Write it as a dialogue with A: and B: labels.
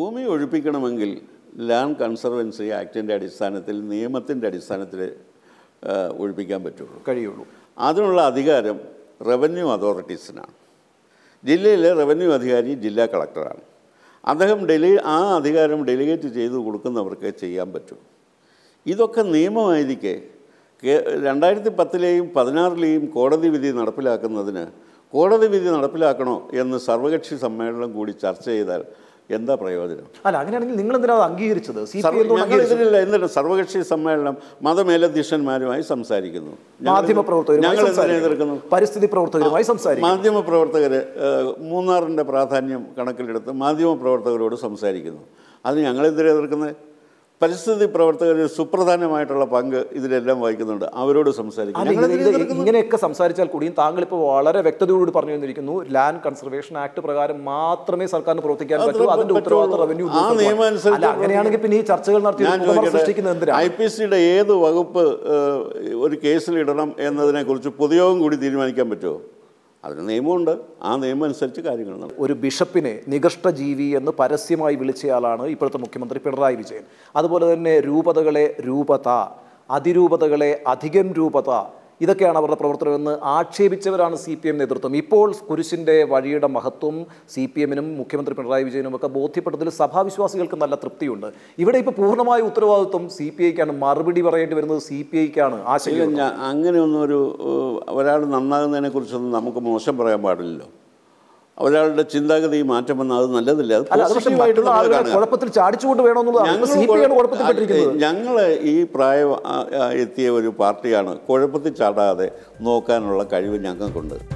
A: ഭൂമി ഒഴിപ്പിക്കണമെങ്കിൽ land conservancy ആക്ടിൻ്റെ അടിസ്ഥാനത്തിൽ നിയമത്തിൻ്റെ അടിസ്ഥാനത്തിൽ ഒഴിപ്പിക്കാൻ കഴിയുള്ളൂ. അതിനുള്ള അധികാരം റവന്യൂ അതോറിറ്റീസിനാണ്. ജില്ലയിലെ റവന്യൂ അധികാരി ജില്ലാ കളക്ടറാണ്. അദ്ദേഹം ആ അധികാരം ഡെലിഗേറ്റ് ചെയ്ത് കൊടുക്കുന്നവർക്ക് ചെയ്യാൻ പറ്റും. ഇതൊക്കെ നിയമമായിരിക്കെ 2010-ലെയും 2016-ലെയും കോടതി വിധി നടപ്പിലാക്കുന്നതിന് കോടതി വിധി നടപ്പിലാക്കണോ എന്ന് സർവകക്ഷി സമ്മേളനം കൂടി ചർച്ച ചെയ്താൽ എന്താ പ്രയോജനം?
B: അല്ല, അങ്ങനെയാണെങ്കിൽ നിങ്ങൾ എന്തിനാ അംഗീകരിച്ചത്?
A: എന്നിട്ട് സർവകക്ഷി സമ്മേളനം മതമേലധ്യക്ഷന്മാരുമായി സംസാരിക്കുന്നു.
B: ഞങ്ങൾ എന്തിനെ എതിർക്കുന്നു? പരിസ്ഥിതി പ്രവർത്തകരുമായി സംസാരിക്കും.
A: മാധ്യമപ്രവർത്തകർ മൂന്നാറിൻ്റെ പ്രാധാന്യം കണക്കിലെടുത്ത് മാധ്യമപ്രവർത്തകരോട് സംസാരിക്കുന്നു. അത് ഞങ്ങളെന്തിനെ എതിർക്കുന്നത്? പരിസ്ഥിതി പ്രവർത്തകർ സുപ്രധാനമായിട്ടുള്ള പങ്ക് ഇതിലെല്ലാം വഹിക്കുന്നുണ്ട്. അവരോട് സംസാരിക്കും.
B: ഇങ്ങനെയൊക്കെ സംസാരിച്ചാൽ കൂടിയും താങ്കൾ ഇപ്പോൾ വളരെ വ്യക്തതയോടുകൂടി പറഞ്ഞു തന്നിരിക്കുന്നു, ലാൻഡ് കൺസർവേഷൻ ആക്ട് പ്രകാരം മാത്രമേ സർക്കാരിന് പ്രവർത്തിക്കാൻ പറ്റൂ, അതിന്റെ ഉത്തരവാദിത്വം റവന്യൂ. അങ്ങനെയാണെങ്കിൽ പിന്നെ ഈ ചർച്ചകൾ നടത്തി
A: IPCയുടെ ഏത് വകുപ്പ് ഒരു കേസിലിടണം എന്നതിനെക്കുറിച്ച് പൊതുയോഗം കൂടി തീരുമാനിക്കാൻ പറ്റുമോ? അതിന് നിയമമുണ്ട്. ആ നിയമം അനുസരിച്ച് കാര്യങ്ങൾ നടക്കും.
B: ഒരു ബിഷപ്പിനെ നികഷ്ടജീവി എന്ന് പരസ്യമായി വിളിച്ചയാളാണ് ഇപ്പോഴത്തെ മുഖ്യമന്ത്രി പിണറായി വിജയൻ. അതുപോലെ തന്നെ രൂപതകളെ രൂപത, അതിരൂപതകളെ അധികം രൂപത, ഇതൊക്കെയാണ് അവരുടെ പ്രവർത്തനമെന്ന് ആക്ഷേപിച്ചവരാണ് CPM നേതൃത്വം. ഇപ്പോൾ കുരിശിൻ്റെ വഴിയുടെ മഹത്വം CPM-നും മുഖ്യമന്ത്രി പിണറായി വിജയനും ഒക്കെ ബോധ്യപ്പെട്ടതിൽ സഭാവിശ്വാസികൾക്ക് നല്ല തൃപ്തിയുണ്ട്. ഇവിടെ ഇപ്പോൾ പൂർണ്ണമായ ഉത്തരവാദിത്വം CPI-ക്കാണ്. മറുപടി പറയേണ്ടി വരുന്നത് CPI-ക്കാണ്. ആശയം
A: അങ്ങനെയൊന്നും ഒരാൾ നന്നാകുന്നതിനെക്കുറിച്ചൊന്നും നമുക്ക് മോശം പറയാൻ പാടില്ലല്ലോ. ഒരാളുടെ ചിന്താഗതി മാറ്റം വന്നാൽ അത് നല്ലതില്ല.
B: കുഴപ്പത്തിൽ ചാടിച്ചുകൊണ്ട് വേണമെന്നുള്ളത്
A: ഞങ്ങൾ ഈ പ്രായം എത്തിയ ഒരു പാർട്ടിയാണ്. കുഴപ്പത്തിൽ ചാടാതെ നോക്കാനുള്ള കഴിവ് ഞങ്ങൾക്കുണ്ട്.